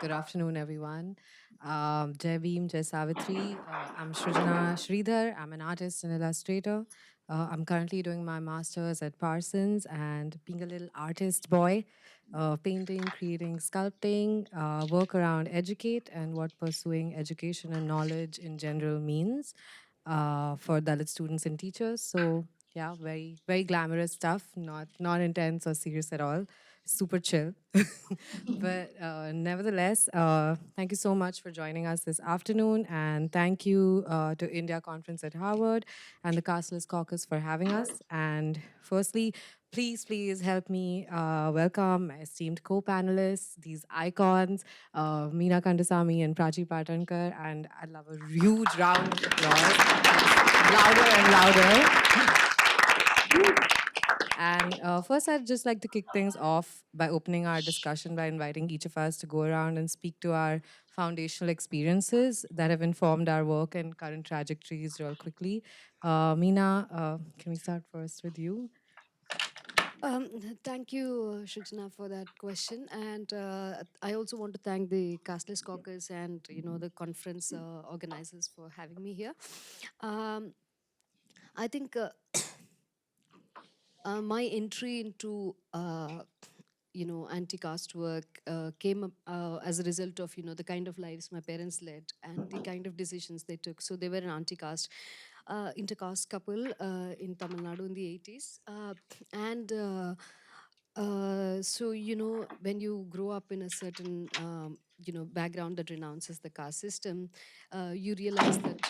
Good afternoon, everyone. Jai Bhim, Jai Savitri. I'm Shrujana Shridhar. I'm an artist and illustrator. I'm currently doing my master's at Parsons and being a little artist boy, painting, creating, sculpting, work around educate and what pursuing education and knowledge in general means for Dalit students and teachers. So yeah, very very glamorous stuff, not intense or serious at all, super chill. But nevertheless, thank you so much for joining us this afternoon, and thank you to India Conference at Harvard and the Casteless Caucus for having us. And firstly, please help me welcome my esteemed co-panelists, these icons, Meena Kandasamy and Prachi Patankar, and I'd love a huge round of applause, louder and louder. And first, I'd just like to kick things off by opening our discussion by inviting each of us to go around and speak to our foundational experiences that have informed our work and current trajectories real quickly. Meena, can we start first with you? Um, Thank you, Shrujana, for that question. And I also want to thank the Castless Caucus and the conference organizers for having me here. Um, I think my entry into anti-caste work came up as a result of the kind of lives my parents led and the kind of decisions they took. So they were an anti-caste intercaste couple in Tamil Nadu in the 80s. So when you grow up in a certain background that renounces the caste system, you realize that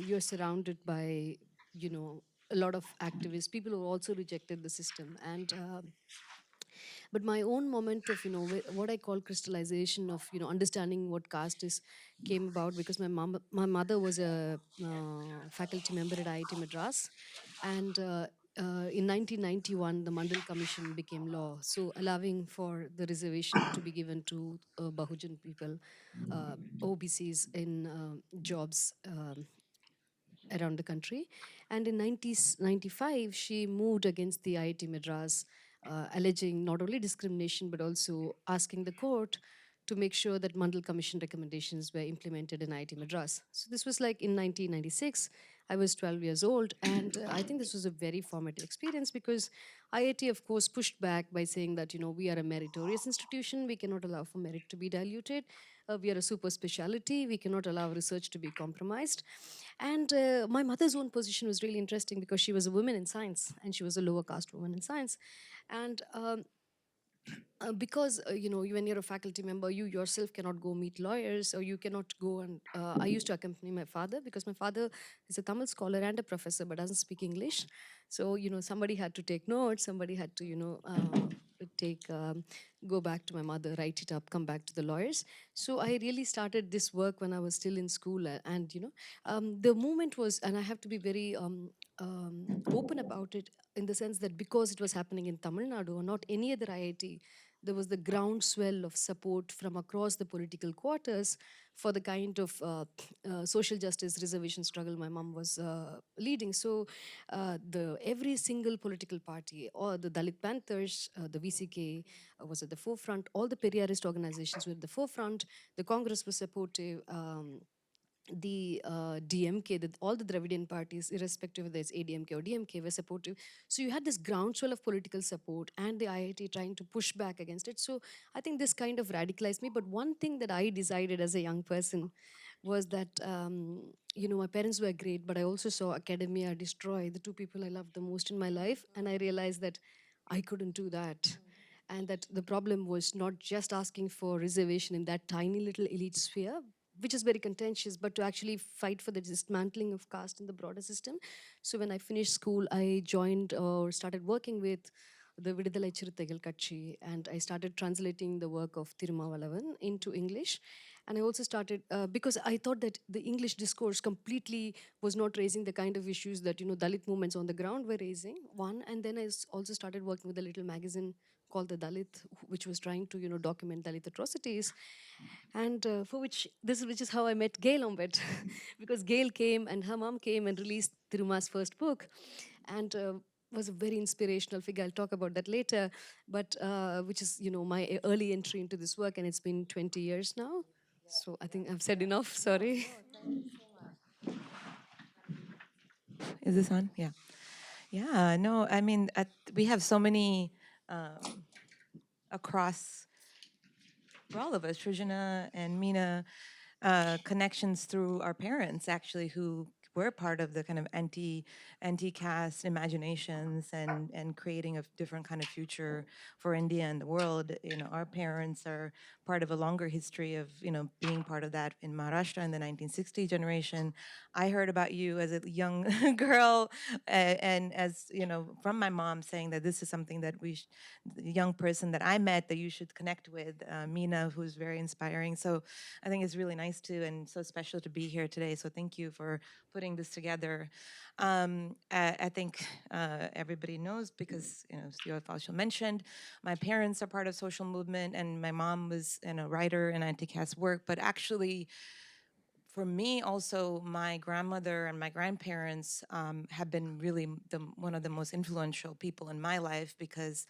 you're surrounded by you know a lot of activists, people who also rejected the system. And but my own moment of what I call crystallization of understanding what caste is came about because my mother was a faculty member at IIT Madras. And in 1991 the Mandal Commission became law, so allowing for the reservation to be given to Bahujan people, OBCs in jobs around the country. And in 1995, she moved against the IIT Madras, alleging not only discrimination but also asking the court to make sure that Mandal Commission recommendations were implemented in IIT Madras. So this was like in 1996. I was 12 years old, and I think this was a very formative experience because IIT, of course, pushed back by saying that we are a meritorious institution, we cannot allow for merit to be diluted. We are a super speciality, we cannot allow research to be compromised. And my mother's own position was really interesting because she was a woman in science and she was a lower caste woman in science. And because when you're a faculty member, you yourself cannot go meet lawyers, or you cannot go and I used to accompany my father because my father is a Tamil scholar and a professor but doesn't speak English. So somebody had to take notes, somebody had to take go back to my mother, write it up, come back to the lawyers. So I really started this work when I was still in school. And the movement was, and I have to be very open about it, in the sense that because it was happening in Tamil Nadu or not any other IIT, there was the groundswell of support from across the political quarters for the kind of social justice reservation struggle my mom was leading. So the every single political party, or the Dalit Panthers, the VCK was at the forefront, all the Periyarist organizations were at the forefront, the Congress was supportive. The DMK, all the Dravidian parties, irrespective of whether it's ADMK or DMK, were supportive. So you had this groundswell of political support and the IIT trying to push back against it. So I think this kind of radicalized me. But one thing that I decided as a young person was that, my parents were great, but I also saw academia destroy the two people I loved the most in my life. And I realized that I couldn't do that. And that the problem was not just asking for reservation in that tiny little elite sphere, which is very contentious, but to actually fight for the dismantling of caste in the broader system. So when I finished school, I joined or started working with the Vidudalai Chiruthaigal Katchi, and I started translating the work of Thirumavalavan into English. And I also started, because I thought that the English discourse completely was not raising the kind of issues that, Dalit movements on the ground were raising, one. And then also started working with a little magazine called The Dalit, which was trying to, document Dalit atrocities. And for which is how I met Gail Ombet, because Gail came and her mom came and released Thiruma's first book. And was a very inspirational figure. I'll talk about that later, but which is, my early entry into this work, and it's been 20 years now. So I think I've said enough. Sorry. Is this on? Yeah. Yeah, no, I mean, we have so many across, for all of us, Shrujana and Meena, connections through our parents, actually, who were part of the kind of anti-caste imaginations and creating a different kind of future for India and the world. You know, our parents are part of a longer history of, you know, being part of that in Maharashtra in the 1960 generation. I heard about you as a young girl, and as you know, from my mom saying that this is something that the young person that I met that you should connect with, Meena, who's very inspiring. So I think it's really nice to and so special to be here today. So thank you for putting this together. I think everybody knows because, you know, Stuart Falshel mentioned, my parents are part of social movement, and my mom was a writer in anti-caste work. But actually, for me, also, my grandmother and my grandparents have been really one of the most influential people in my life because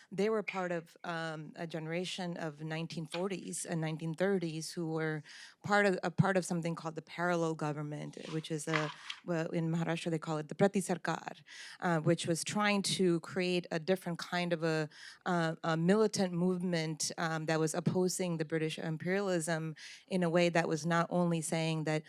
they were part of a generation of 1940s and 1930s who were part of something called the parallel government, which is well, in Maharashtra they call it the Prati Sarkar, which was trying to create a different kind of a militant movement that was opposing the British imperialism in a way that was not only saying that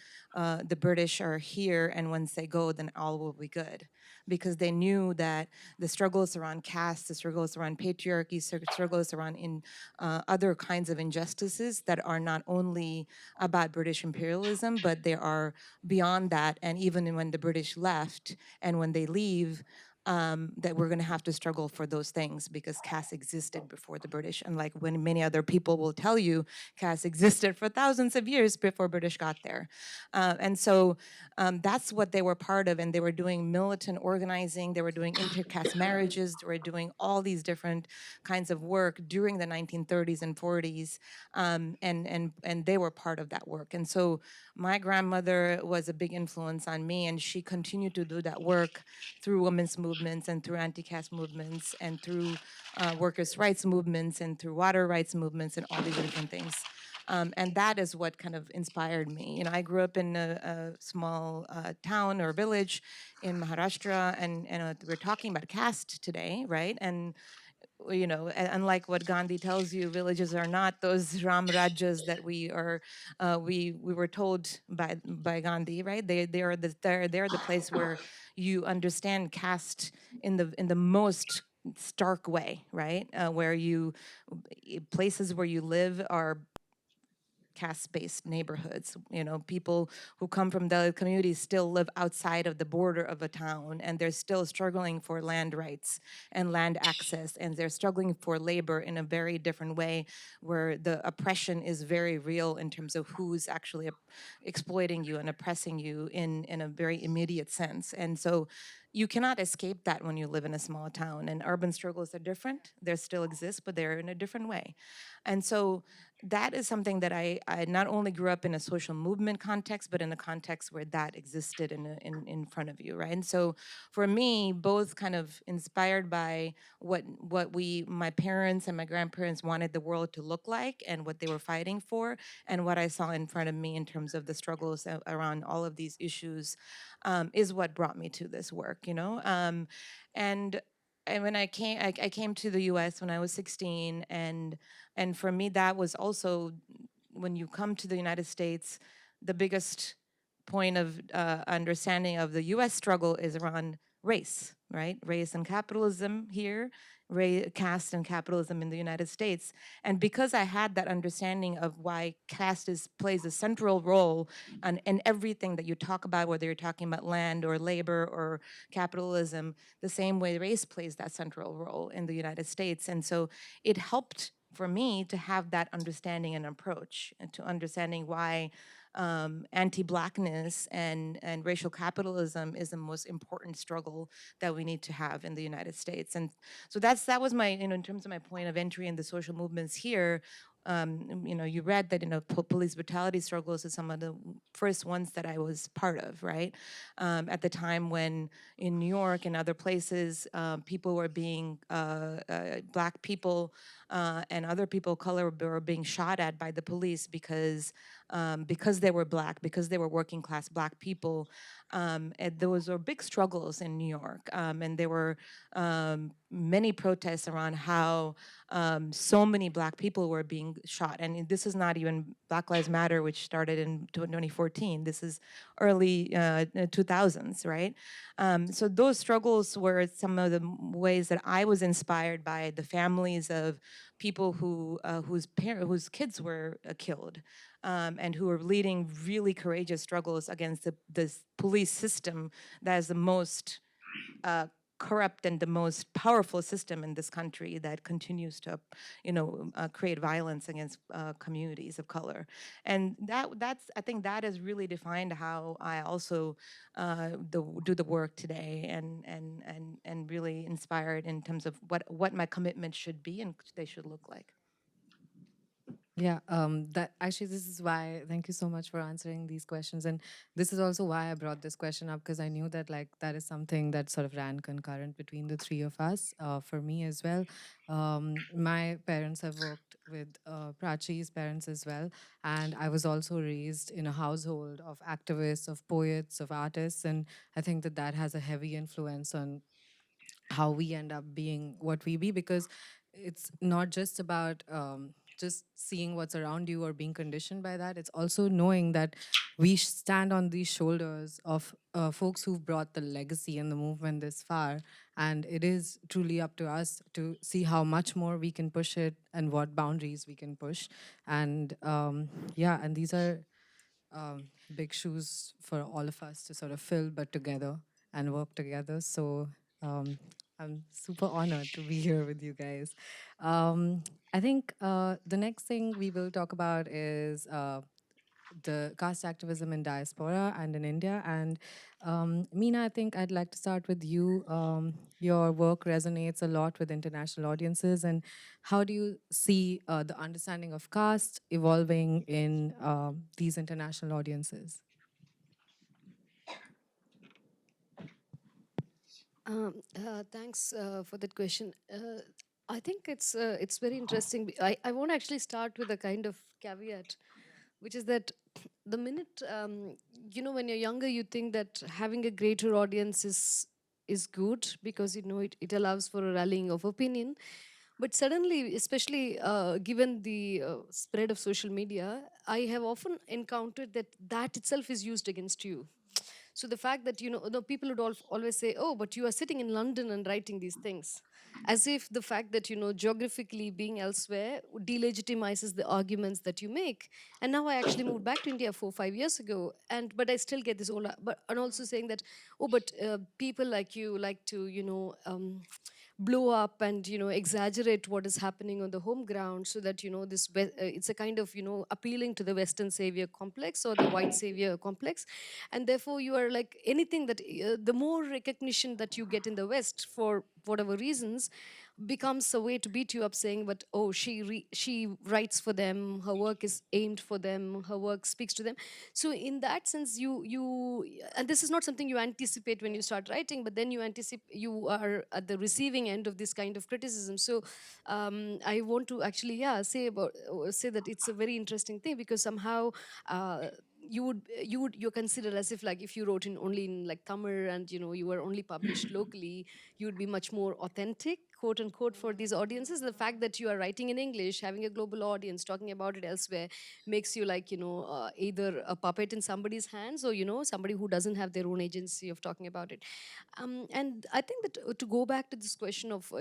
the British are here and once they go, then all will be good, because they knew that the struggles around caste, the struggles around patriarchy, struggles around other kinds of injustices that are not only about British imperialism, but they are beyond that. And even when the British left and when they leave, that we're going to have to struggle for those things because caste existed before the British. And like when many other people will tell you, caste existed for thousands of years before British got there. And so that's what they were part of. And they were doing militant organizing, they were doing intercaste marriages, they were doing all these different kinds of work during the 1930s and 40s. And they were part of that work. And so my grandmother was a big influence on me, and she continued to do that work through women's movements and through anti-caste movements and through workers' rights movements and through water rights movements and all these different things. And that is what kind of inspired me. You know, I grew up in a small town or village in Maharashtra, and we're talking about caste today, right? And you know, unlike what Gandhi tells you, villages are not those Ram Rajas that we were told by Gandhi, right? They're the place where you understand caste in the most stark way, right? Where places where you live are caste-based neighborhoods. You know, people who come from the communities still live outside of the border of a town, and they're still struggling for land rights and land access, and they're struggling for labor in a very different way, where the oppression is very real in terms of who's actually exploiting you and oppressing you in a very immediate sense. And so you cannot escape that when you live in a small town. And urban struggles are different. They still exist, but they're in a different way. And so that is something that I not only grew up in a social movement context, but in a context where that existed in front of you, right? And so for me, both kind of inspired by my parents and my grandparents wanted the world to look like and what they were fighting for, and what I saw in front of me in terms of the struggles around all of these issues, is what brought me to this work, you know? And when I came to the U.S. when I was 16, and for me that was also, when you come to the United States, the biggest point of understanding of the U.S. struggle is around race, right? Race and capitalism here, caste and capitalism in the United States. And because I had that understanding of why caste plays a central role in everything that you talk about, whether you're talking about land or labor or capitalism, the same way race plays that central role in the United States. And so it helped for me to have that understanding and approach, and to understanding why anti-blackness and racial capitalism is the most important struggle that we need to have in the United States. And so that was my, you know, in terms of my point of entry in the social movements here, you read that, police brutality struggles is some of the first ones that I was part of, right? At the time when in New York and other places, people were being, Black people and other people of color were being shot at by the police because they were Black, because they were working class Black people. And those were big struggles in New York. And there were many protests around how so many Black people were being shot. And this is not even Black Lives Matter, which started in 2014. This is early 2000s, right? So those struggles were some of the ways that I was inspired by the families of people whose kids were killed, and who are leading really courageous struggles against this police system that is the most uh, corrupt and the most powerful system in this country that continues to, create violence against communities of color. And that's I think that has really defined how I also do the work today, and really inspired in terms of what my commitment should be and they should look like. Yeah, that actually, this is why, thank you so much for answering these questions. And this is also why I brought this question up, because I knew that like that is something that sort of ran concurrent between the three of us, for me as well. My parents have worked with Prachi's parents as well. And I was also raised in a household of activists, of poets, of artists. And I think that that has a heavy influence on how we end up being what we be, because it's not just about just seeing what's around you or being conditioned by that. It's also knowing that we stand on these shoulders of folks who've brought the legacy and the movement this far, and it is truly up to us to see how much more we can push it and what boundaries we can push. And yeah, and these are big shoes for all of us to sort of fill, but together and work together. So I'm super honored to be here with you guys. I think the next thing we will talk about is the caste activism in diaspora and in India. And Meena, I think I'd like to start with you. Your work resonates a lot with international audiences. And how do you see the understanding of caste evolving in these international audiences? Thanks for that question. I think it's very interesting. I want to actually start with a kind of caveat, which is that the minute when you're younger, you think that having a greater audience is good because it allows for a rallying of opinion. But suddenly, especially given the spread of social media, I have often encountered that itself is used against you. So the fact that the people would always say, oh, but you are sitting in London and writing these things, as if the fact that geographically being elsewhere delegitimizes the arguments that you make. And now I actually moved back to India 4 5 years ago, but I still get this but and also saying that, oh, but people like you like to blow up and exaggerate what is happening on the home ground, so that it's a kind of appealing to the Western savior complex or the white savior complex. And therefore you are like anything that the more recognition that you get in the West for whatever reasons becomes a way to beat you up, saying, but oh, she writes for them, her work is aimed for them, her work speaks to them. So in that sense, you and this is not something you anticipate when you start writing, but then you anticipate, you are at the receiving end of this kind of criticism. So I want to actually say that it's a very interesting thing, because somehow you're considered as if, like, if you wrote in only in like Tamil and you were only published locally, you would be much more authentic, quote unquote, for these audiences. The fact that you are writing in English, having a global audience, talking about it elsewhere, makes you like either a puppet in somebody's hands, or somebody who doesn't have their own agency of talking about it. And I think that to go back to this question of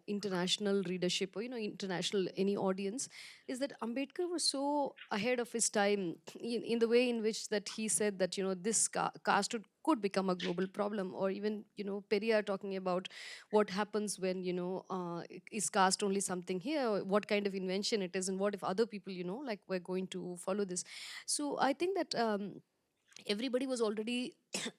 international readership, or international any audience, is that Ambedkar was so ahead of his time in the way in which that he said that this caste could become a global problem. Or even Periyar talking about what happens when is caste only something here, or what kind of invention it is, and what if other people like we're going to follow this. So I think that everybody was already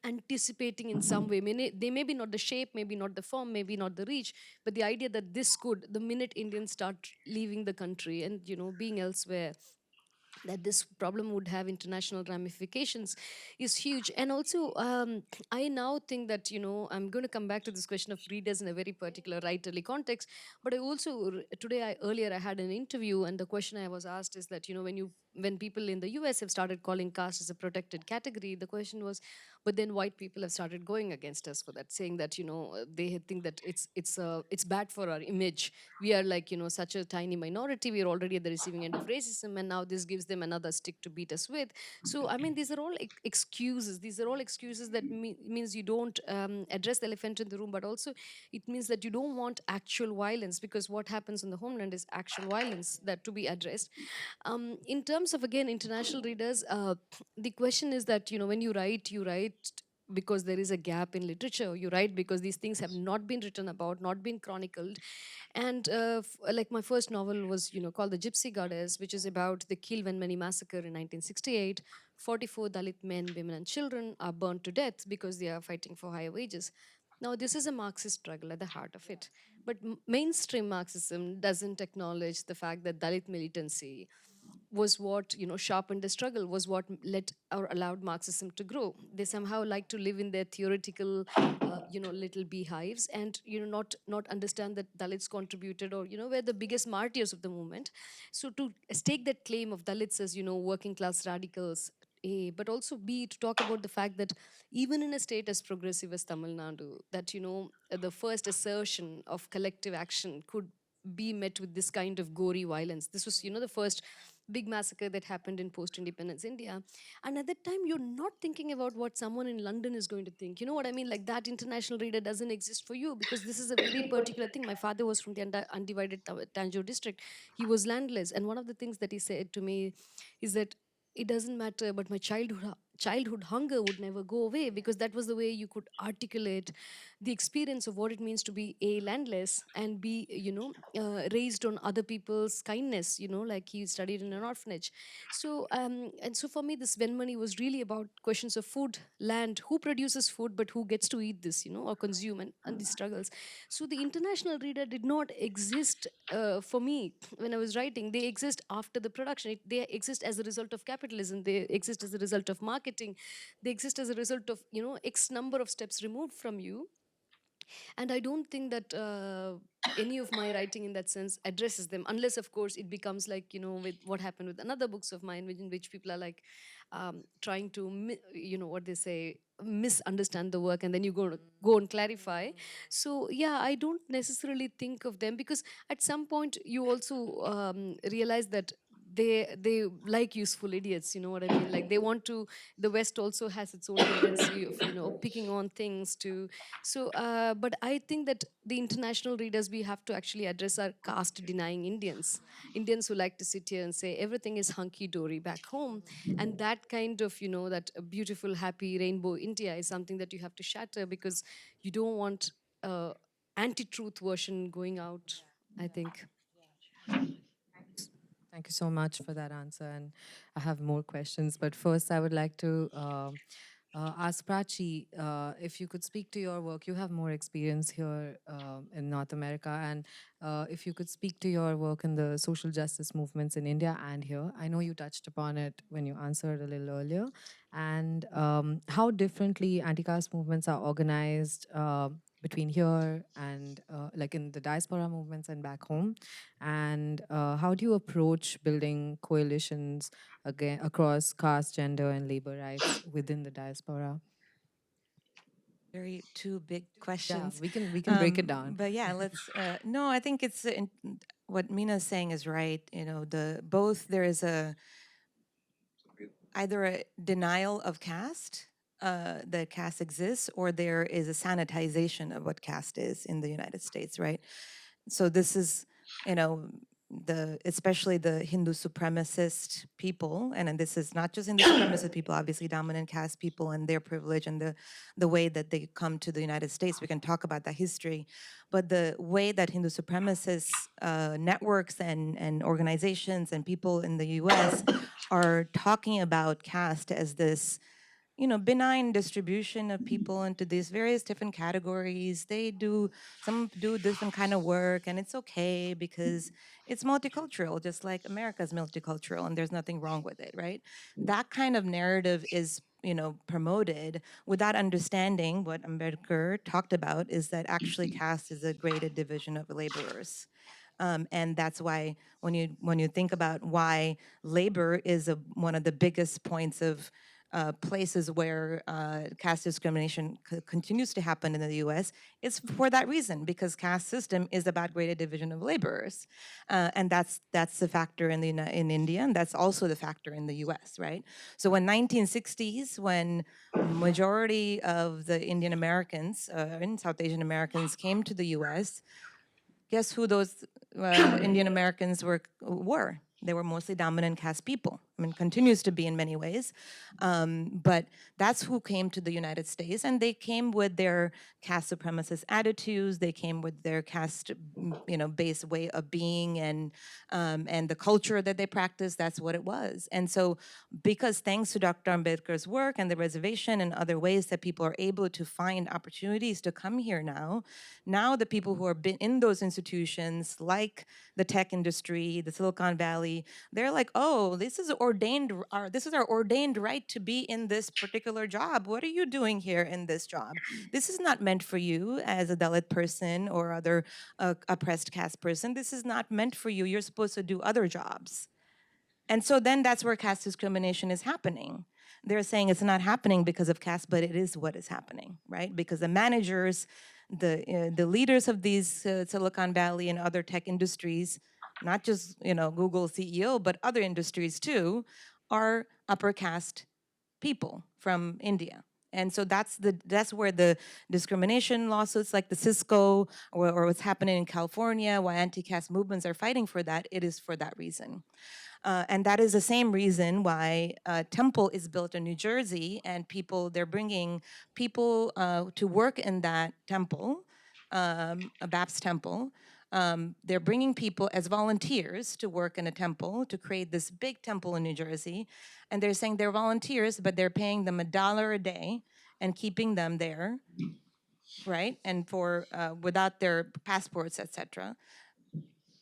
anticipating in some way. They maybe not the shape, maybe not the form, maybe not the reach, but the idea that this could, the minute Indians start leaving the country and being elsewhere, that this problem would have international ramifications is huge. And also, I now think that I'm going to come back to this question of readers in a very particular writerly context. But I also today, earlier I had an interview, and the question I was asked is that when people in the US have started calling caste as a protected category, the question was, but then white people have started going against us for that, saying that they think that it's bad for our image. We are like such a tiny minority, we are already at the receiving end of racism, and now this gives them another stick to beat us with. So I mean, these are all excuses. These are all excuses that means you don't address the elephant in the room, but also it means that you don't want actual violence, because what happens in the homeland is actual violence that to be addressed. In terms of, again, international readers, the question is that when you write because there is a gap in literature. You write because these things have not been written about, not been chronicled. And like my first novel was called The Gypsy Goddess, which is about the Kilvenmany massacre in 1968. 44 Dalit men, women and children are burnt to death because they are fighting for higher wages. Now this is a Marxist struggle at the heart of it, but mainstream Marxism doesn't acknowledge the fact that Dalit militancy was what sharpened the struggle, was what led or allowed Marxism to grow. They somehow like to live in their theoretical little beehives, and not understand that Dalits contributed, or were the biggest martyrs of the movement. So to stake that claim of Dalits as working class radicals, A, but also B, to talk about the fact that even in a state as progressive as Tamil Nadu, that the first assertion of collective action could be met with this kind of gory violence. This was the first big massacre that happened in post-independence India. And at that time, you're not thinking about what someone in London is going to think. You know what I mean? Like, that international reader doesn't exist for you, because this is a very particular thing. My father was from the undivided Tanjore district. He was landless. And one of the things that he said to me is that it doesn't matter, but my childhood hunger would never go away, because that was the way you could articulate the experience of what it means to be A, landless, and B, raised on other people's kindness, like he studied in an orphanage. So and so for me, this When Money was really about questions of food, land, who produces food, but who gets to eat this, or consume, and these struggles. So the international reader did not exist for me when I was writing. They exist after the production. They exist as a result of capitalism. They exist as a result of marketing. They exist as a result of X number of steps removed from you. And I don't think that any of my writing in that sense addresses them, unless of course it becomes like with what happened with another books of mine, in which people are like trying to what they say, misunderstand the work, and then you go and clarify. So yeah, I don't necessarily think of them, because at some point you also realize that they like useful idiots. You know what I mean? Like, they want to, the West also has its own tendency of picking on things to. So but I think that the international readers we have to actually address are caste denying Indians who like to sit here and say everything is hunky dory back home. And that kind of that beautiful happy rainbow India is something that you have to shatter, because you don't want anti-truth version going out, I think. Thank you so much for that answer. And I have more questions. But first, I would like to ask Prachi if you could speak to your work. You have more experience here in North America. And if you could speak to your work in the social justice movements in India and here. I know you touched upon it when you answered a little earlier. And how differently anti-caste movements are organized between here and like in the diaspora movements and back home. And how do you approach building coalitions again across caste, gender, and labor rights within the diaspora? Very two big Yeah, questions. we can break it down. But yeah, let's. No, I think it's what Mina's saying is right. Both there is either a denial of caste, that caste exists, or there is a sanitization of what caste is in the United States, right? So this is, you know, especially the Hindu supremacist people, and this is not just Hindu supremacist people, obviously dominant caste people and their privilege and the way that they come to the United States. We can talk about that history, but the way that Hindu supremacist networks and organizations and people in the U.S. are talking about caste as this benign distribution of people into these various different categories. Some do different kind of work, and it's okay because it's multicultural, just like America's multicultural, and there's nothing wrong with it, right? That kind of narrative is promoted without understanding what Ambedkar talked about, is that actually caste is a graded division of laborers. And that's why when you think about why labor is one of the biggest points of places where caste discrimination continues to happen in the U.S., it's for that reason, because caste system is about graded division of laborers, and that's the factor in India, and that's also the factor in the U.S. Right? So when 1960s, when majority of the Indian Americans and South Asian Americans came to the U.S., guess who those Indian Americans were? They were mostly dominant caste people. I mean, continues to be in many ways. But that's who came to the United States, and they came with their caste supremacist attitudes. They came with their caste, based way of being, and the culture that they practiced. That's what it was. And so, because thanks to Dr. Ambedkar's work and the reservation and other ways that people are able to find opportunities to come here now the people who have been in those institutions, like the tech industry, the Silicon Valley, they're like, oh, this is our ordained right to be in this particular job. What are you doing here in this job? This is not meant for you as a Dalit person or other oppressed caste person. This is not meant for you. You're supposed to do other jobs. And so then that's where caste discrimination is happening. They're saying it's not happening because of caste, but it is what is happening, right? Because the managers, the leaders of these Silicon Valley and other tech industries, not just Google CEO, but other industries too, are upper caste people from India. And so that's where the discrimination lawsuits like the Cisco or what's happening in California, why anti-caste movements are fighting for that, it is for that reason. And that is the same reason why Temple is built in New Jersey, and they're bringing people to work in that temple, a Baptist temple. They're bringing people as volunteers to work in a temple to create this big temple in New Jersey. And they're saying they're volunteers, but they're paying them $1 a day and keeping them there, right? And for without their passports, etc.,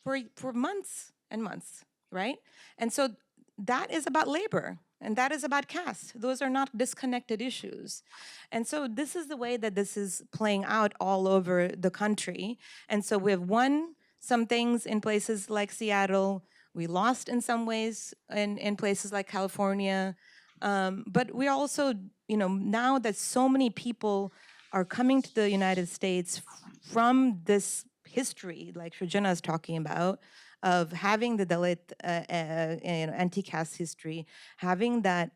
for months and months, right? And so that is about labor, and that is about caste. Those are not disconnected issues. And so this is the way that this is playing out all over the country. And so we have won some things in places like Seattle. We lost in some ways in places like California. But we also, now that so many people are coming to the United States from this history, like Shrujana is talking about, of having the Dalit, anti-caste history, having that,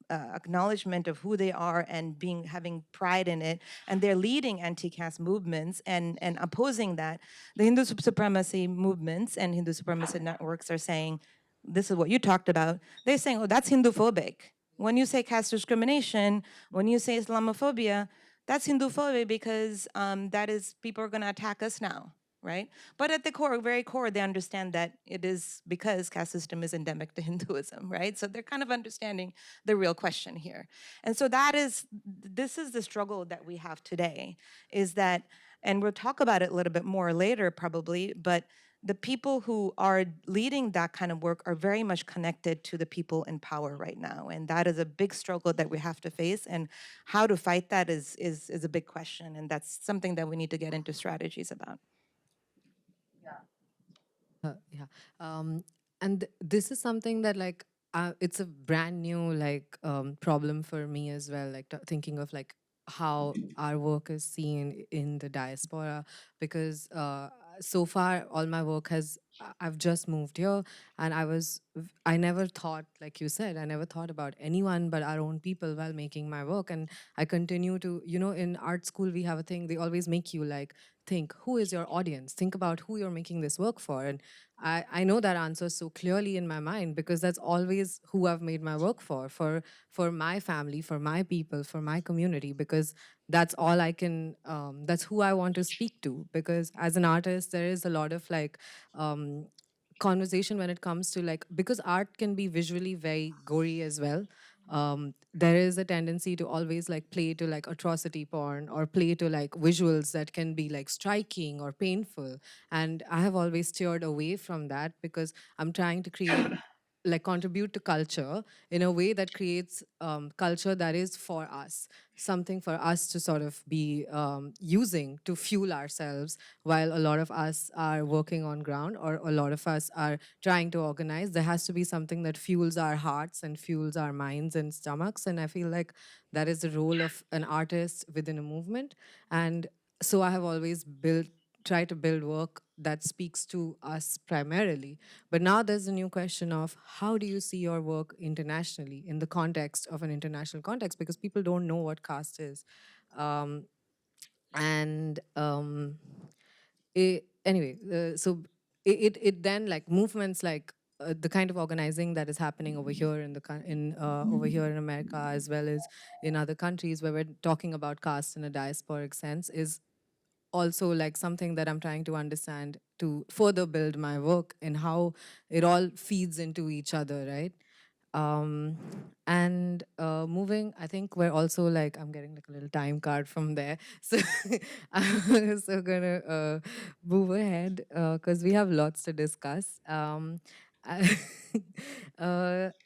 acknowledgement of who they are and having pride in it, and they're leading anti-caste movements and opposing that. The Hindu supremacy movements and Hindu supremacy networks are saying, this is what you talked about. They're saying, oh, that's Hindu-phobic. When you say caste discrimination, when you say Islamophobia, that's Hindu-phobic because that is, people are going to attack us now, right? But at the core, very core, they understand that it is because caste system is endemic to Hinduism, right? So they're kind of understanding the real question here. And so this is the struggle that we have today, is that, and we'll talk about it a little bit more later probably, but the people who are leading that kind of work are very much connected to the people in power right now. And that is a big struggle that we have to face. And how to fight that is a big question. And that's something that we need to get into strategies about. Yeah. And this is something that it's a brand new problem for me as well. Like thinking of like how our work is seen in the diaspora, because so far all my work I've just moved here, and I never thought, like you said, I never thought about anyone but our own people while making my work. And I continue to, in art school we have a thing, they always make you like think, who is your audience? Think about who you're making this work for. And I know that answer so clearly in my mind, because that's always who I've made my work for my family, for my people, for my community, because that's all I can, that's who I want to speak to. Because as an artist, there is a lot of conversation when it comes to because art can be visually very gory as well. there is a tendency to always like play to like atrocity porn or play to like visuals that can be like striking or painful. And I have always steered away from that because I'm trying to create like contribute to culture in a way that creates culture that is for us, something for us to sort of be using to fuel ourselves while a lot of us are working on ground or a lot of us are trying to organize. There has to be something that fuels our hearts and fuels our minds and stomachs, and I feel like that is the role of an artist within a movement. And so I have always try to build work that speaks to us primarily. But now there's a new question of how do you see your work internationally in the context of an international context, because people don't know what caste is. Um, and anyway, so it then like movements like the kind of organizing that is happening over here in over here in America as well as in other countries where we're talking about caste in a diasporic sense is also like something that I'm trying to understand to further build my work and how it all feeds into each other, right? Um, and moving, I think we're also like, I'm getting like a little time card from there. So I'm so gonna move ahead because we have lots to discuss. I-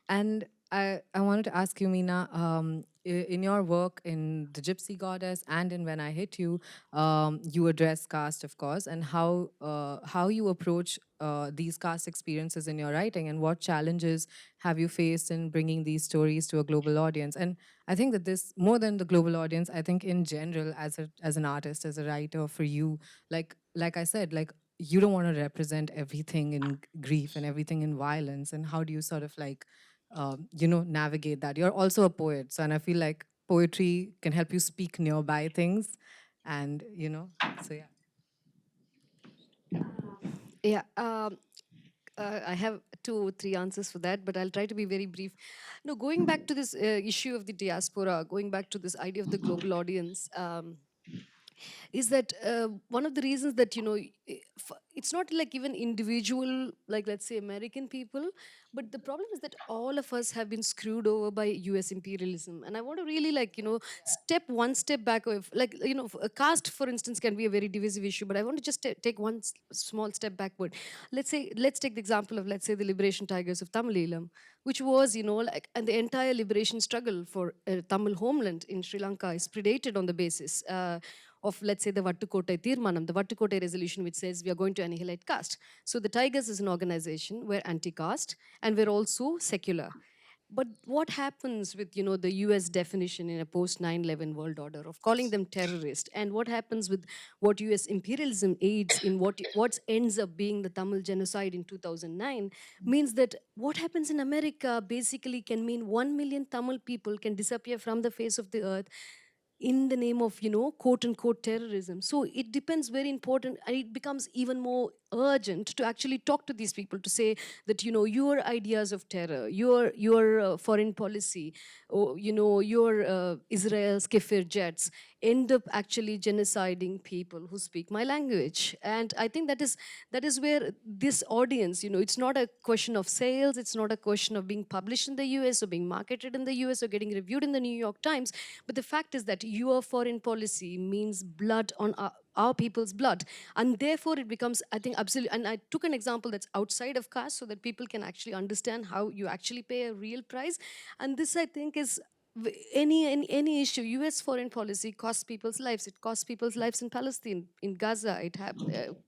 and I wanted to ask you, Meena, in your work in The Gypsy Goddess and in When I Hit You, you address caste, of course, and how you approach these caste experiences in your writing, and what challenges have you faced in bringing these stories to a global audience. And I think that this, more than the global audience, I think in general, as an artist, as a writer, for you, like I said, like you don't want to represent everything in grief and everything in violence. And how do you sort of like navigate that? You're also a poet, so, and I feel like poetry can help you speak nearby things, and so yeah. Yeah. I have two, three answers for that, but I'll try to be very brief. No, going back to this issue of the diaspora, going back to this idea of the global audience. Is that one of the reasons that it's not like even individual, like let's say American people, but the problem is that all of us have been screwed over by US imperialism. And I want to really step one step back of, like, a caste, for instance, can be a very divisive issue, but I want to just take one small step backward. Let's take the example of, let's say, the liberation tigers of Tamil Eelam, which was, like, and the entire liberation struggle for Tamil homeland in Sri Lanka is predated on the basis of, let's say, the Vattukotai Tirmanam, the Vattukotai resolution, which says we are going to annihilate caste. So the Tigers is an organization, we're anti-caste, and we're also secular. But what happens with, the US definition in a post 9/11 world order of calling them terrorist, and what happens with what US imperialism aids in what ends up being the Tamil genocide in 2009, means that what happens in America basically can mean 1 million Tamil people can disappear from the face of the earth in the name of, quote unquote terrorism. So it depends, very important, and it becomes even more urgent to actually talk to these people to say that, your ideas of terror, your foreign policy, or, your Israel's kefir jets end up actually genociding people who speak my language. And I think that is where this audience, it's not a question of sales, it's not a question of being published in the US or being marketed in the US or getting reviewed in the New York Times, but the fact is that your foreign policy means blood on our people's blood. And therefore it becomes, I think, absolutely. And I took an example that's outside of caste so that people can actually understand how you actually pay a real price. And this, I think, is any issue. US foreign policy costs people's lives. It costs people's lives in Palestine, in Gaza.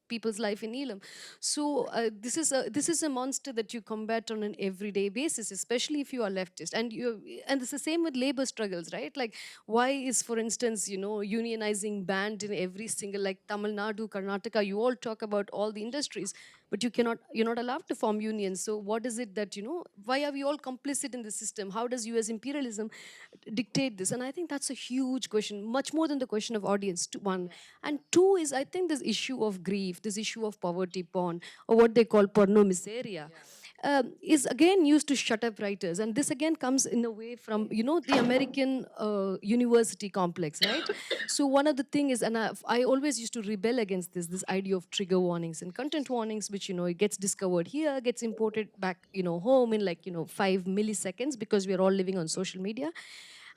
People's life in Elam. So this is a monster that you combat on an everyday basis, especially if you are leftist. And it's the same with labor struggles, right? Like, why is, for instance, unionizing banned in every single, like Tamil Nadu, Karnataka? You all talk about all the industries, but you're not allowed to form unions. So what is it that, why are we all complicit in the system? How does US imperialism dictate this? And I think that's a huge question, much more than the question of audience, one. And two is, I think, this issue of grief, this issue of poverty porn, or what they call porno miseria. is again used to shut up writers. And this again comes in a way from, the American university complex, right? So one of the thing is, and I always used to rebel against this idea of trigger warnings and content warnings, which, it gets discovered here, gets imported back, home in like, 5 milliseconds, because we are all living on social media.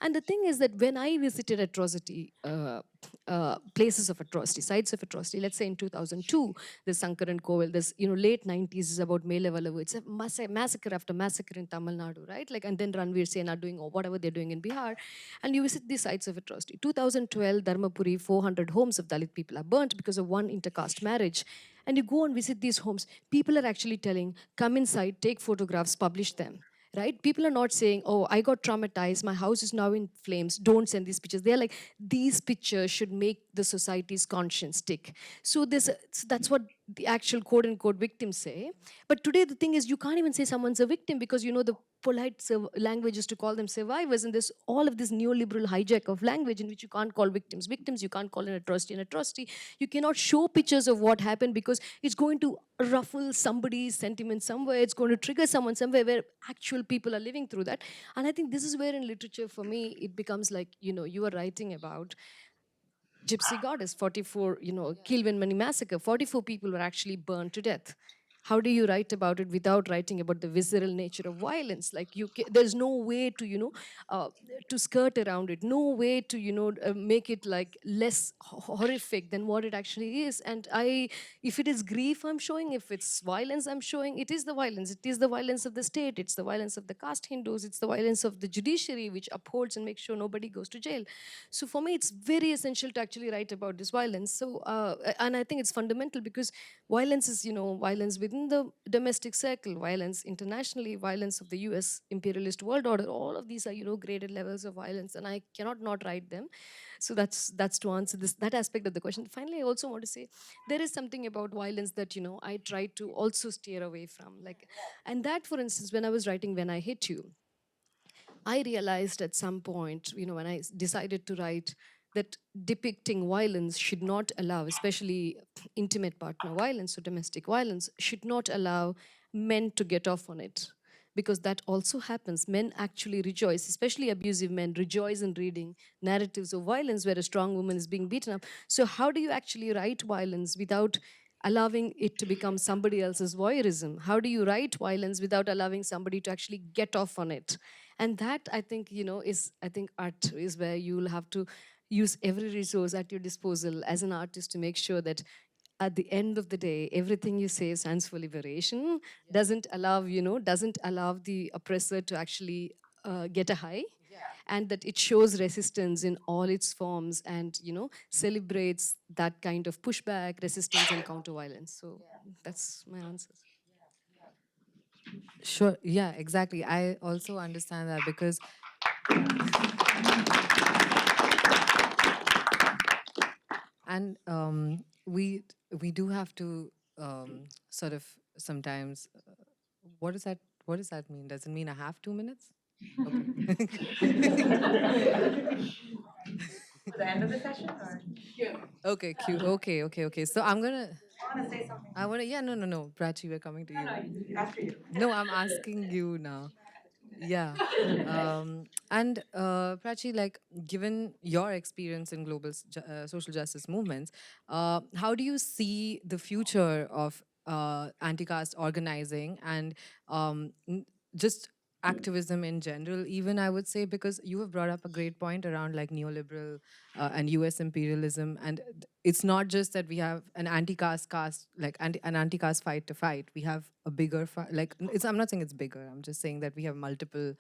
And the thing is that when I visited atrocity, places of atrocity, sites of atrocity, let's say in 2002, there's Sankaran Koval, there's, late 90s is about Melevalavu. It's a massacre after massacre in Tamil Nadu, right? Like, and then Ranveer Sena doing or whatever they're doing in Bihar. And you visit these sites of atrocity. 2012, Dharmapuri, 400 homes of Dalit people are burnt because of one intercaste marriage. And you go and visit these homes. People are actually telling, come inside, take photographs, publish them, right? People are not saying, oh, I got traumatized, my house is now in flames, don't send these pictures. They're like, these pictures should make the society's conscience tick. So that's what the actual quote unquote victims say. But today the thing is, you can't even say someone's a victim, because the polite language is to call them survivors, and there's all of this neoliberal hijack of language in which you can't call victims, you can't call an atrocity. You cannot show pictures of what happened, because it's going to ruffle somebody's sentiment somewhere, it's going to trigger someone somewhere where actual people are living through that. And I think this is where in literature, for me, it becomes like, you are writing about Gypsy Goddess, 44, Kilbenmani massacre, 44 people were actually burned to death. How do you write about it without writing about the visceral nature of violence? Like, there's no way to, to skirt around it, no way to, make it like less horrific than what it actually is. And if it is grief I'm showing, if it's violence I'm showing, it is the violence. It is the violence of the state. It's the violence of the caste Hindus. It's the violence of the judiciary, which upholds and makes sure nobody goes to jail. So for me, it's very essential to actually write about this violence. So, and I think it's fundamental, because violence is, violence within the domestic circle, violence internationally, violence of the US imperialist world order. All of these are, graded levels of violence, and I cannot not write them. So that's to answer that aspect of the question. Finally, I also want to say there is something about violence that, I try to also steer away from. Like, and that, for instance, when I was writing When I Hit You, I realized at some point, when I decided to write, that depicting violence should not allow, especially intimate partner violence or domestic violence, should not allow men to get off on it. Because that also happens. Men actually rejoice, especially abusive men, rejoice in reading narratives of violence where a strong woman is being beaten up. So, how do you actually write violence without allowing it to become somebody else's voyeurism? How do you write violence without allowing somebody to actually get off on it? And that, I think, I think art is where you'll have to use every resource at your disposal as an artist to make sure that at the end of the day, everything you say stands for liberation, doesn't allow, doesn't allow the oppressor to actually get a high, and that it shows resistance in all its forms, and celebrates that kind of pushback, resistance, and counter violence. So that's my answer. Sure. Yeah, exactly. I also understand that because and we do have to sort of sometimes what does that mean? Does it mean I have 2 minutes? Okay. The end of the session, or Okay, cute. Okay. So I'm gonna I want to say something. I wanna yeah, no. Prachi, we're coming to No, you. no, after you. No, I'm asking you now. Yeah. And Prachi, like, given your experience in global social justice movements, how do you see the future of anti-caste organizing and just activism in general, even I would say, because you have brought up a great point around like neoliberal and US imperialism. And it's not just that we have an anti-caste, like an anti-caste fight to fight. We have a bigger fight. Like, I'm not saying it's bigger. I'm just saying that we have multiple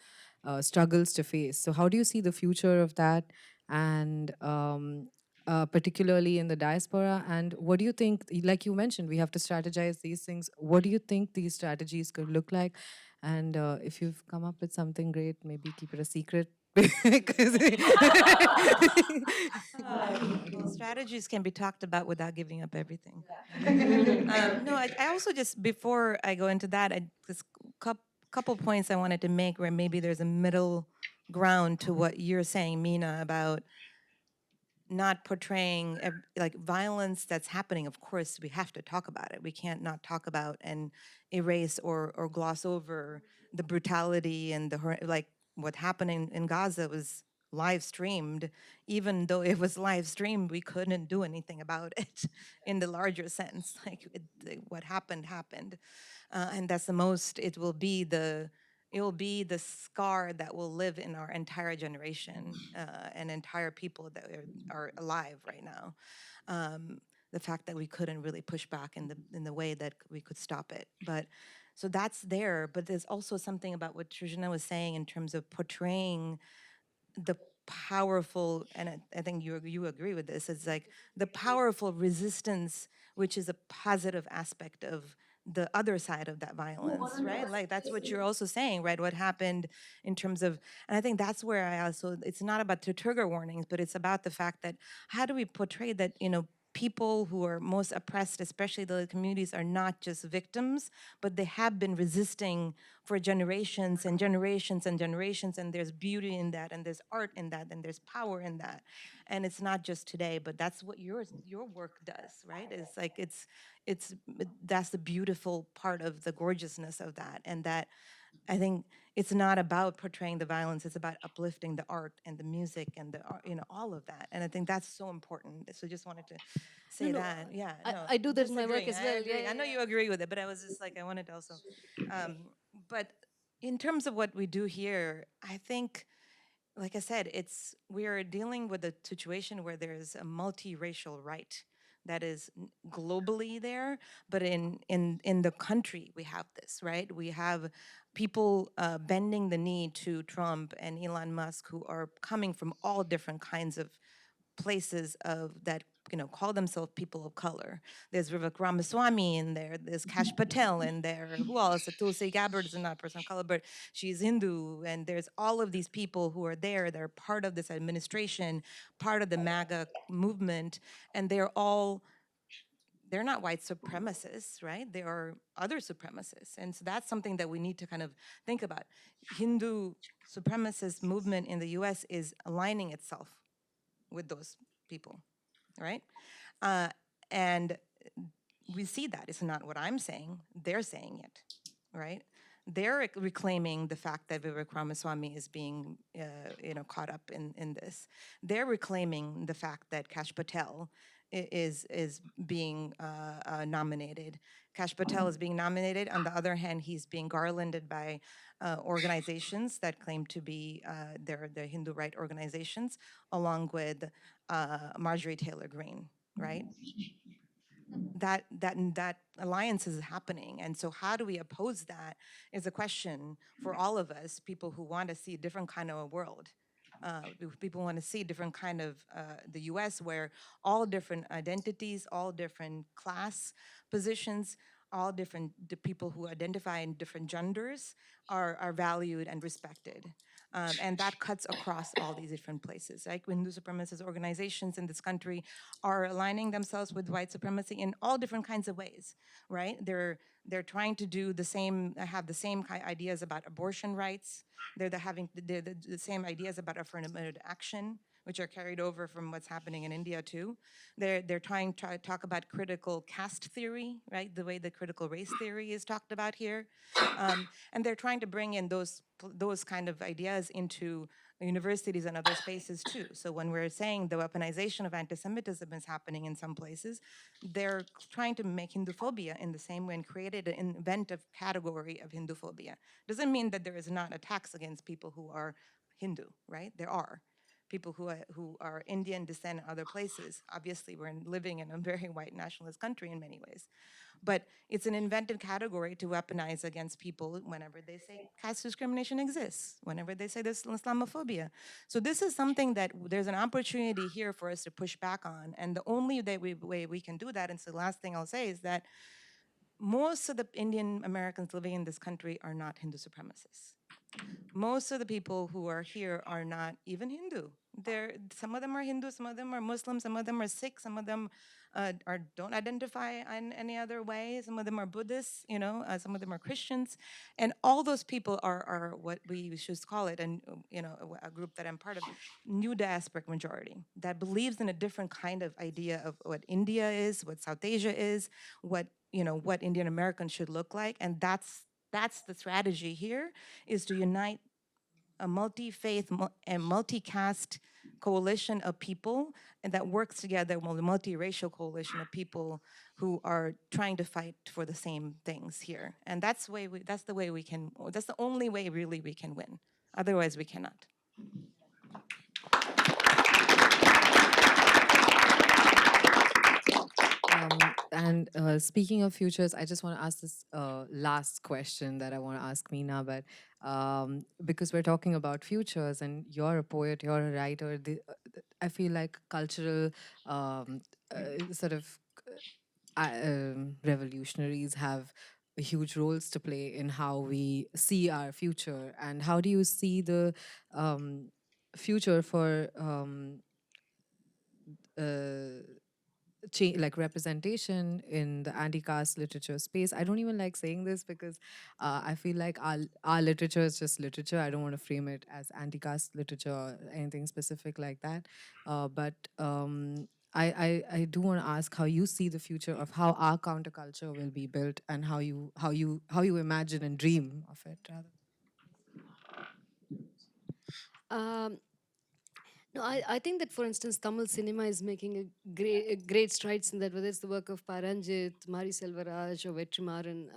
struggles to face. So how do you see the future of that? And particularly in the diaspora, and what do you think, like you mentioned, we have to strategize these things. What do you think these strategies could look like? And if you've come up with something great, maybe keep it a secret. Because Strategies can be talked about without giving up everything. No, I also just, before I go into that, just couple points I wanted to make where maybe there's a middle ground to what you're saying, Meena, about not portraying like violence that's happening. Of course, we have to talk about it. We can't not talk about and erase or gloss over the brutality and like what happened in Gaza was live streamed. Even though it was live streamed, we couldn't do anything about it in the larger sense. Like what happened happened, and that's the most. It will be the scar that will live in our entire generation and entire people that are alive right now. The fact that we couldn't really push back in the way that we could stop it, but so that's there. But there's also something about what Shrujana was saying in terms of portraying the powerful, and I think you agree with this, it's like the powerful resistance, which is a positive aspect of the other side of that violence, right? Like that's what you're also saying, right? What happened in terms of, and I think that's where I also, it's not about the trigger warnings, but it's about the fact that how do we portray that, people who are most oppressed, especially the communities, are not just victims, but they have been resisting for generations and generations and generations, and there's beauty in that, and there's art in that, and there's power in that. And it's not just today, but that's what your work does, right? It's like that's the beautiful part of the gorgeousness of that. And that I think it's not about portraying the violence, it's about uplifting the art and the music and all of that. And I think that's so important. So just wanted to No, say no, that. Yeah, no, I do that in just my work agreeing. as I well. Yeah, agree. I yeah, know yeah. you agree with it, but I was just like, I wanted to also, um, but in terms of what we do here, I think, like I said, we are dealing with a situation where there's a multiracial right that is globally there, but in the country we have this, right? We have people bending the knee to Trump and Elon Musk who are coming from all different kinds of places of that call themselves people of color. There's Vivek Ramaswamy in there. There's Kash Patel in there. Who else? Tulsi Gabbard is not a person of color, but she's Hindu. And there's all of these people who are there. They're part of this administration, part of the MAGA movement, and they're not white supremacists, right? They are other supremacists. And so that's something that we need to kind of think about. Hindu supremacist movement in the US is aligning itself with those people, right? Uh, and we see that. It's not what I'm saying, they're saying it, right? They're reclaiming the fact that Vivek Ramaswamy is being, caught up in this. They're reclaiming the fact that Kash Patel is being nominated. Kash Patel is being nominated. On the other hand, he's being garlanded by organizations that claim to be they're the Hindu right organizations, along with Marjorie Taylor Greene, right? That alliance is happening, and so how do we oppose that is a question for all of us, people who want to see a different kind of a world. People want to see different kind of the US, where all different identities, all different class positions, all different people who identify in different genders are valued and respected. And that cuts across all these different places. Like Hindu supremacist organizations in this country are aligning themselves with white supremacy in all different kinds of ways, right? They're trying to do the same, have the same ideas about abortion rights. They're having the same ideas about affirmative action, which are carried over from what's happening in India too. They're trying to talk about critical caste theory, right? The way the critical race theory is talked about here, and they're trying to bring in those kind of ideas into universities and other spaces too. So when we're saying the weaponization of anti-Semitism is happening in some places, they're trying to make Hinduphobia in the same way and created an inventive category of Hinduphobia. Doesn't mean that there is not attacks against people who are Hindu, right? There are people who are Indian descent in other places. Obviously, we're living in a very white nationalist country in many ways. But it's an invented category to weaponize against people whenever they say caste discrimination exists, whenever they say there's Islamophobia. So this is something that there's an opportunity here for us to push back on. And the only way we can do that, and so the last thing I'll say is that most of the Indian Americans living in this country are not Hindu supremacists. Most of the people who are here are not even Hindu. Some of them are Hindu, some of them are Muslim, some of them are Sikh, some of them don't identify in any other way. Some of them are Buddhists, some of them are Christians, and all those people are what we should call it, and a group that I'm part of, new diasporic majority that believes in a different kind of idea of what India is, what South Asia is, what Indian Americans should look like, and that's the strategy here, is to unite a multi-faith and multi-caste coalition of people, and that works together, well, a multiracial coalition of people who are trying to fight for the same things here. And that's the way we can, that's the only way really we can win. Otherwise we cannot. And speaking of futures, I just want to ask this last question that I want to ask Meena, but because we're talking about futures and you're a poet, you're a writer, I feel like cultural sort of revolutionaries have huge roles to play in how we see our future. And how do you see the future for like representation in the anti-caste literature space? I don't even like saying this because I feel like our literature is just literature. I don't want to frame it as anti-caste literature or anything specific like that. But I do want to ask how you see the future of how our counterculture will be built, and how you imagine and dream of it, rather. Um, no, I think that, for instance, Tamil cinema is making a great strides in that, whether it's the work of Paranjit, Mari Selvaraj, or Vetrimaran,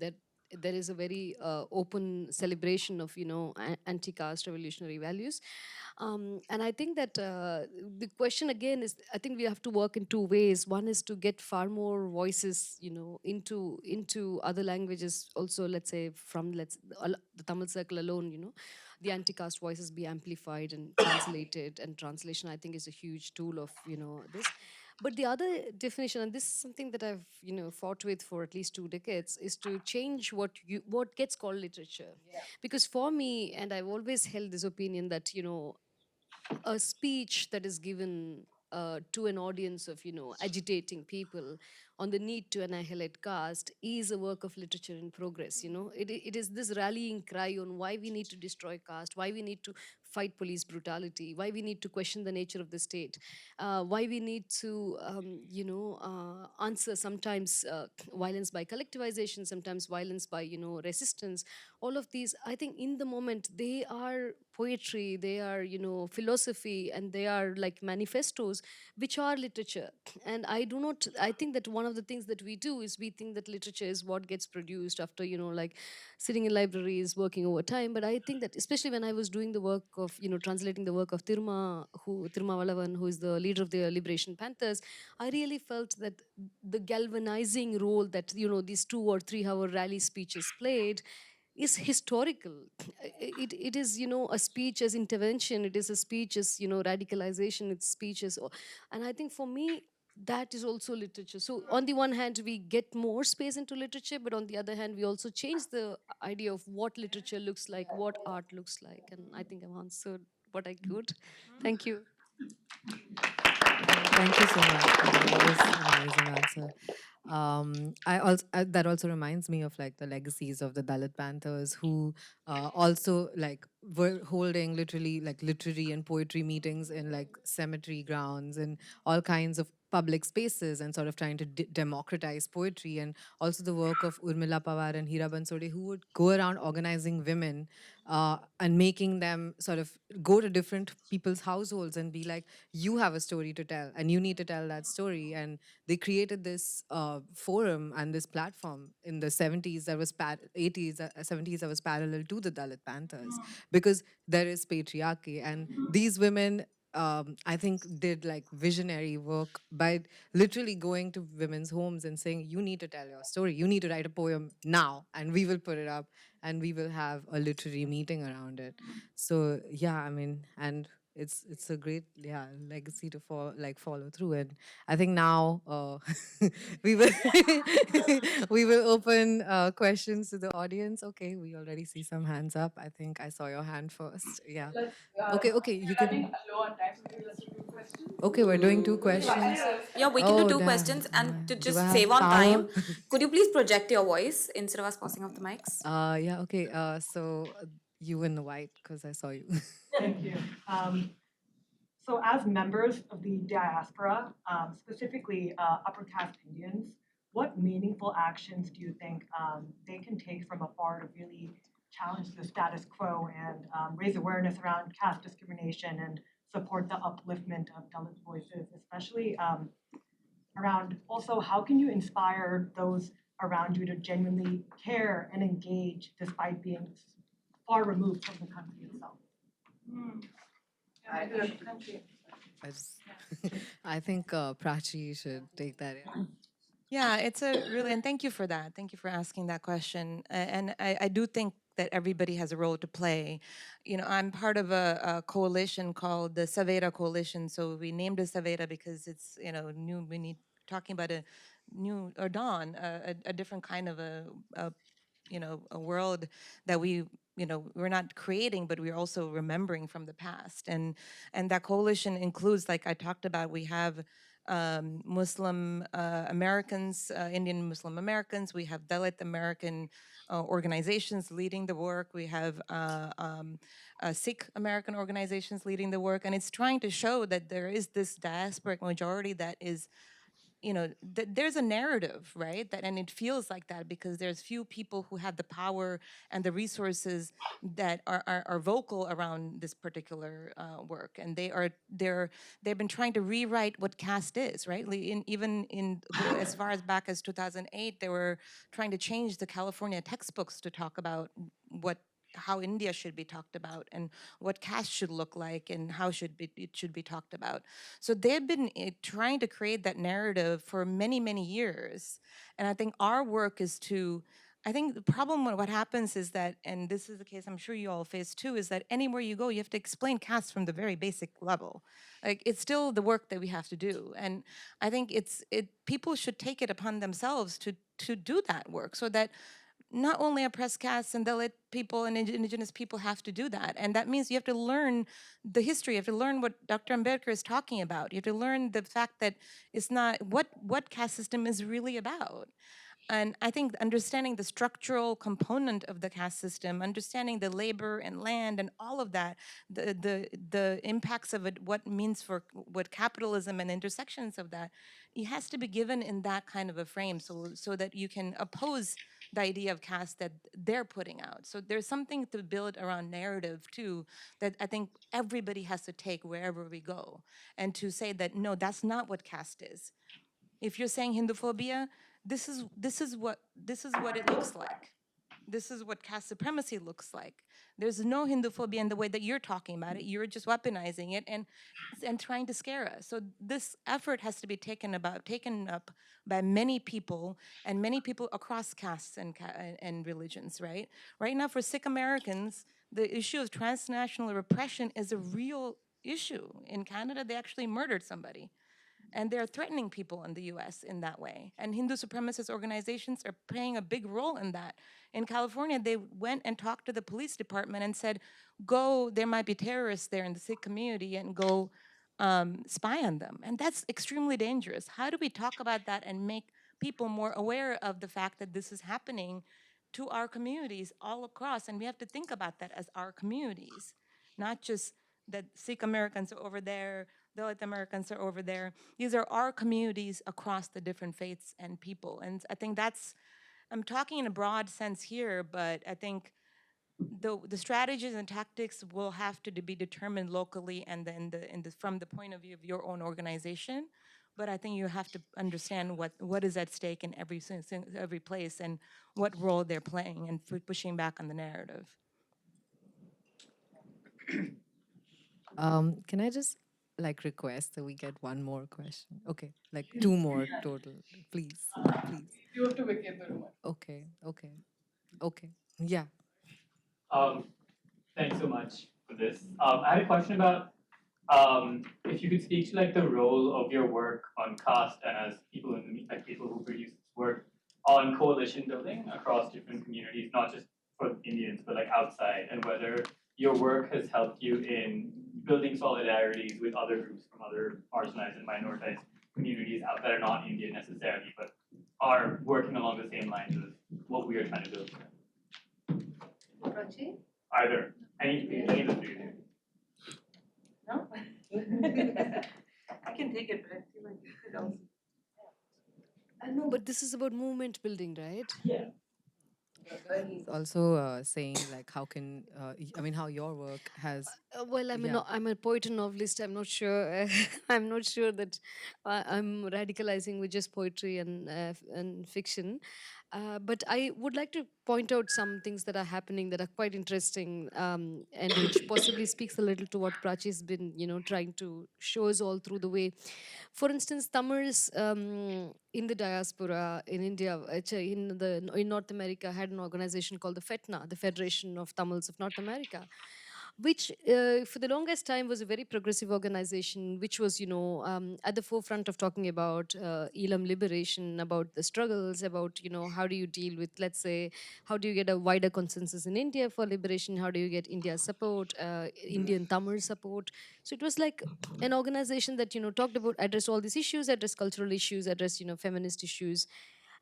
that there is a very open celebration of, anti-caste revolutionary values. And I think that the question again is, I think we have to work in two ways. One is to get far more voices, into other languages also, let's say from the Tamil circle alone, the anti-caste voices be amplified and translated, and translation, I think, is a huge tool of, this. But the other definition, and this is something that I've, fought with for at least 2 decades, is to change what gets called literature. Because for me, and I've always held this opinion that, a speech that is given to an audience of, agitating people on the need to annihilate caste is a work of literature in progress. It is this rallying cry on why we need to destroy caste, why we need to fight police brutality, why we need to question the nature of the state, why we need to, answer sometimes violence by collectivization, sometimes violence by, resistance. All of these, I think, in the moment, they are poetry, they are, philosophy, and they are like manifestos, which are literature. And I think that one of the things that we do is we think that literature is what gets produced after, like sitting in libraries, working overtime. But I think that, especially when I was doing the work of, translating the work of Tiruma Valavan, who is the leader of the Liberation Panthers, I really felt that the galvanizing role that, these 2 or 3 hour rally speeches played is historical. It is, a speech as intervention, it is a speech as, radicalization, it's speech as, and I think for me, that is also literature. So on the one hand, we get more space into literature, but on the other hand, we also change the idea of what literature looks like, what art looks like. And I think I've answered what I could. Thank you. Thank you so much. That was an amazing answer. That also reminds me of like the legacies of the Dalit Panthers, who also like were holding literally like literary and poetry meetings in like cemetery grounds and all kinds of public spaces, and sort of trying to democratize poetry. And also the work of Urmila Pawar and Hira Bansode, who would go around organizing women and making them sort of go to different people's households and be like, you have a story to tell and you need to tell that story. And they created this forum and this platform in the 70s that was 80s 70s that was parallel to the Dalit Panthers, because there is patriarchy, and these women I think did like visionary work by literally going to women's homes and saying, you need to tell your story, you need to write a poem now, and we will put it up, and we will have a literary meeting around it. So yeah, I mean, and it's a great legacy to follow through. And I think now we will we will open questions to the audience. Okay, we already see some hands up. I think I saw your hand first. Yeah. Let's, Okay, you we're running can. low on time, so maybe let's do two questions. Okay, we're doing two questions. Yeah, we can do Oh two damn. questions. And to Do I just have save on power? time, could you please project your voice instead of us passing off the mics? Yeah, okay. So you in the white because I saw you. Thank you. So as members of the diaspora, specifically upper caste Indians, what meaningful actions do you think they can take from afar to really challenge the status quo and raise awareness around caste discrimination and support the upliftment of Dalit voices, especially around also how can you inspire those around you to genuinely care and engage despite being far removed from the country itself? I just, I think Prachi should take that. Yeah. Yeah, it's a really, and thank you for that. Thank you for asking that question. And I do think that everybody has a role to play. You know, I'm part of a coalition called the Saveda Coalition. So we named it Saveda because it's, you know, new, we need talking about a new or dawn, a different kind of a you know, a world that we, you know, we're not creating, but we're also remembering from the past. And that coalition includes, like I talked about, we have Muslim Americans, Indian Muslim Americans. We have Dalit American organizations leading the work. We have Sikh American organizations leading the work. And it's trying to show that there is this diasporic majority that is, you know, there's a narrative, right? That, and it feels like that because there's few people who have the power and the resources that are vocal around this particular work, and they've been trying to rewrite what caste is, right? Even in as far as back as 2008, they were trying to change the California textbooks to talk about what how India should be talked about and what caste should look like and how it should be talked about. So they've been trying to create that narrative for many, many years. And I think our work is to, I think the problem with what happens is that, and this is the case I'm sure you all face too, is that anywhere you go, you have to explain caste from the very basic level. Like it's still the work that we have to do. And I think people should take it upon themselves to do that work so that not only oppressed castes and Dalit people and indigenous people have to do that. And that means you have to learn the history. You have to learn what Dr. Ambedkar is talking about. You have to learn the fact that it's not what caste system is really about. And I think understanding the structural component of the caste system, understanding the labor and land and all of that, the impacts of it, what it means for what capitalism and intersections of that, it has to be given in that kind of a frame so that you can oppose the idea of caste that they're putting out. So there's something to build around narrative too that I think everybody has to take wherever we go, and to say that no, that's not what caste is. If you're saying Hinduphobia, this is what it looks like. This is what caste supremacy looks like. There's no Hinduphobia in the way that you're talking about it. You're just weaponizing it and trying to scare us. So this effort has to be taken up by many people and many people across castes and religions. Right now, for Sikh Americans, the issue of transnational repression is a real issue. In Canada, they actually murdered somebody. And they're threatening people in the US in that way. And Hindu supremacist organizations are playing a big role in that. In California, they went and talked to the police department and said, go, there might be terrorists there in the Sikh community, and go spy on them. And that's extremely dangerous. How do we talk about that and make people more aware of the fact that this is happening to our communities all across? And we have to think about that as our communities, not just that Sikh Americans are over there, Dalit Americans are over there. These are our communities across the different faiths and people. And I think I'm talking in a broad sense here, but I think the strategies and tactics will have to be determined locally and then from the point of view of your own organization. But I think you have to understand what is at stake in every place and what role they're playing and pushing back on the narrative. Can I just request that we get one more question? Okay, like two more total, please, please. You have to vacate the room. Okay, okay, okay. Yeah. Um, Thanks so much for this. I had a question about If you could speak to like the role of your work on caste and as people in the, like people who produce this work on coalition building across different communities, not just for Indians, but like outside, and whether your work has helped you in building solidarities with other groups from other marginalized and minoritized communities out that are not Indian necessarily, but are working along the same lines as what we are trying to build. Prachi? Either any of the three. No? I can take it, but I feel like you could also. But this is about movement building, right? Yeah. He's also saying like how can I mean how your work has Well, yeah. I'm a poet and novelist. I'm not sure. I'm not sure that I'm radicalizing with just poetry and fiction. But I would like to point out some things that are happening that are quite interesting, and which possibly speaks a little to what Prachi's been, trying to show us all through the way. For instance, Tamils in the diaspora in India, in North America, had an organization called the FETNA, the Federation of Tamils of North America, which for the longest time was a very progressive organization, which was, at the forefront of talking about Elam liberation, about the struggles, about, how do you deal with, let's say, how do you get a wider consensus in India for liberation? How do you get India's support, Indian Tamil support? So it was like an organization that, talked about, address all these issues, address cultural issues, address, feminist issues.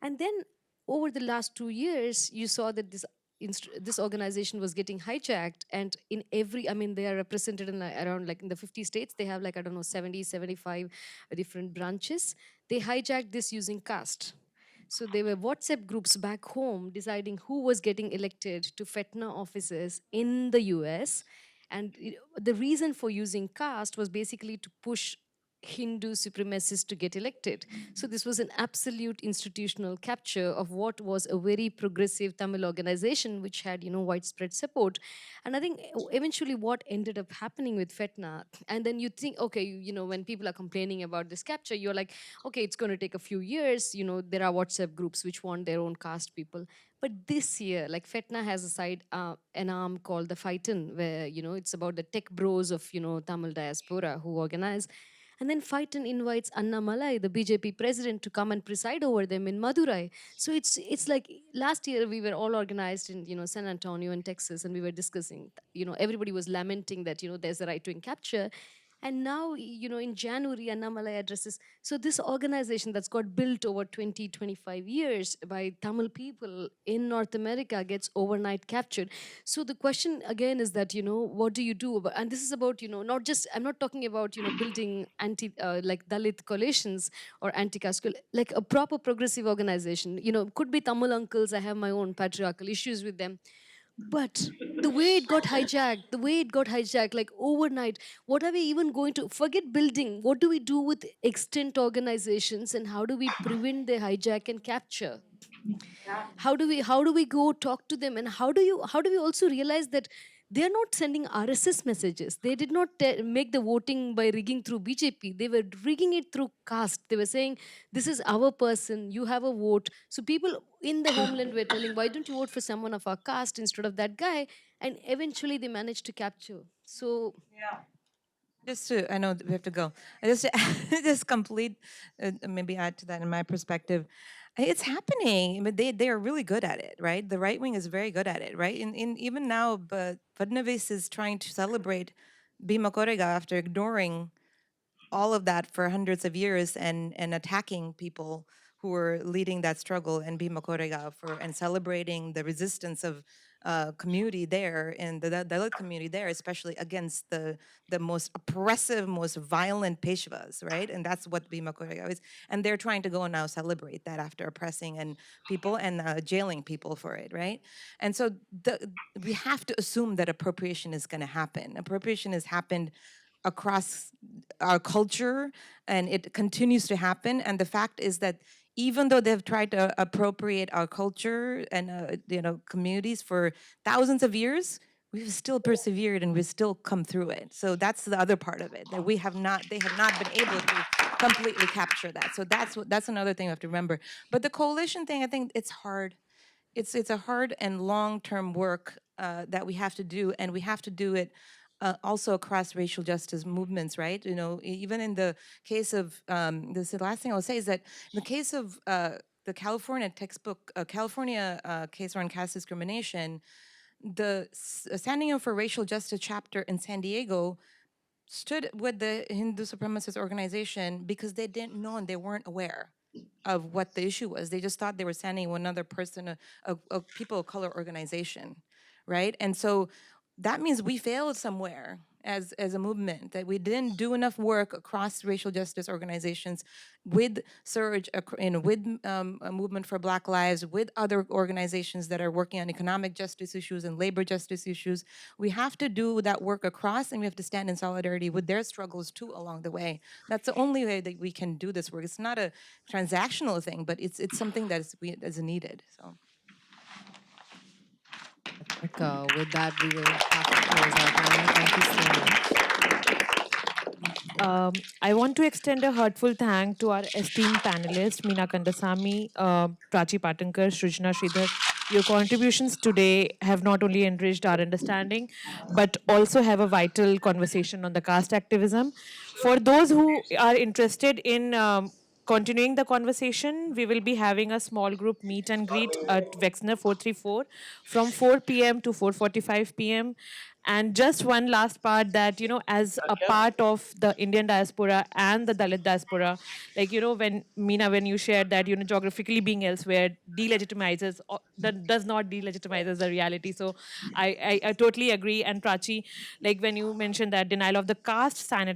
And then over the last 2 years, you saw that this organization was getting hijacked, and in every, I mean, they are represented in around like in the 50 states. They have like, I don't know, 70, 75 different branches. They hijacked this using caste. So there were WhatsApp groups back home deciding who was getting elected to FETNA offices in the US. And the reason for using caste was basically to push Hindu supremacists to get elected. So this was an absolute institutional capture of what was a very progressive Tamil organization, which had, widespread support. And I think eventually what ended up happening with FETNA, and then you think, okay, when people are complaining about this capture, you're like, okay, it's going to take a few years. There are WhatsApp groups which want their own caste people. But this year, like FETNA has a side, an arm called the Fighten, where, it's about the tech bros of, Tamil diaspora who organize. And then Fighten invites Anna Malai, the BJP president, to come and preside over them in Madurai. So it's like last year we were all organized in, San Antonio in Texas, and we were discussing, everybody was lamenting that, there's a right wing capture. And now, in January, Annamalai addresses. So this organization that's got built over 20, 25 years by Tamil people in North America gets overnight captured. So the question again is that, what do you do? And this is about, not just, I'm not talking about, building like Dalit coalitions or anti-caste, like a proper progressive organization. Could be Tamil uncles. I have my own patriarchal issues with them. But the way it got hijacked, like overnight, what are we even going to forget building? What do we do with extant organizations, and how do we prevent their hijack and capture? How do we go talk to them, and how do we also realize that they're not sending RSS messages? They did not make the voting by rigging through BJP. They were rigging it through caste. They were saying, this is our person, you have a vote. So people in the homeland were telling, why don't you vote for someone of our caste instead of that guy? And eventually they managed to capture. So Yeah. Just to, I know we have to go. Just to just complete, maybe add to that in my perspective. It's happening, but they are really good at it, right? The right wing is very good at it, right? In even now, but Fadnavis is trying to celebrate Bhima Korega after ignoring all of that for hundreds of years and attacking people who were leading that struggle and Bhima Korega for and celebrating the resistance of community there and the Dalit community there, especially against the most oppressive, most violent Peshwas, right? And that's what Bhima Korega is. And they're trying to go and now celebrate that after oppressing and people and jailing people for it, right? And so we have to assume that appropriation is going to happen. Appropriation has happened across our culture and it continues to happen. And the fact is that even though they've tried to appropriate our culture and communities for thousands of years, we've still persevered and we've still come through it. So that's the other part of it, that they have not been able to completely capture that. So that's another thing we have to remember. But the coalition thing, I think it's hard. It's a hard and long-term work that we have to do, and we have to do it also across racial justice movements, right? You know, even in the case of, this is the last thing I'll say is that in the case of the California textbook, California case on caste discrimination, the Standing Up for Racial Justice chapter in San Diego stood with the Hindu supremacist organization because they didn't know and they weren't aware of what the issue was. They just thought they were standing with another person, a people of color organization, right? And so that means we failed somewhere as a movement, that we didn't do enough work across racial justice organizations with Surge, with a movement for Black Lives, with other organizations that are working on economic justice issues and labor justice issues. We have to do that work across, and we have to stand in solidarity with their struggles too along the way. That's the only way that we can do this work. It's not a transactional thing, but it's something that is needed. So. I think with that, we will have to close out now. Thank you so much. I want to extend a heartful thank to our esteemed panelists, Meena Kandasamy, Prachi Patankar, Shrujana Shridhar. Your contributions today have not only enriched our understanding, but also have a vital conversation on the caste activism. For those who are interested in continuing the conversation, we will be having a small group meet and greet at Wexner 434 from 4 p.m. to 4:45 p.m. And just one last part that, as a part of the Indian diaspora and the Dalit diaspora, like, when Meena, when you shared that, geographically being elsewhere delegitimizes, that does not delegitimizes the reality. So I totally agree. And Prachi, like when you mentioned that denial of the caste or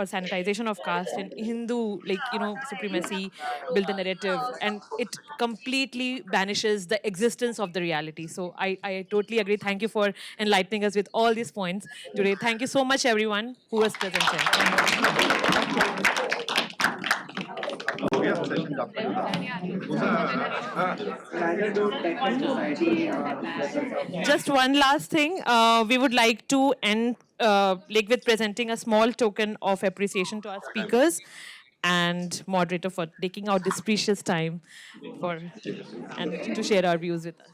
sanitization of caste in Hindu, like, supremacy build the narrative, and it completely banishes the existence of the reality. So I totally agree. Thank you for enlightening us with all these points today. Thank you so much, everyone who was present here. Thank you. Just one last thing. We would like to end like with presenting a small token of appreciation to our speakers and moderator for taking out this precious time for and to share our views with us.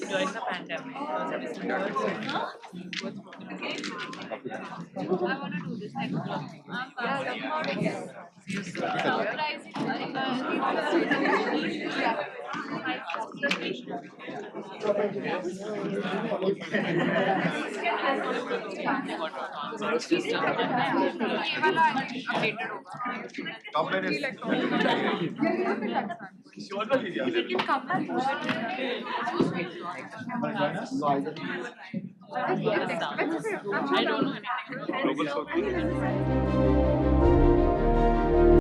During the pandemic, I don't know anything.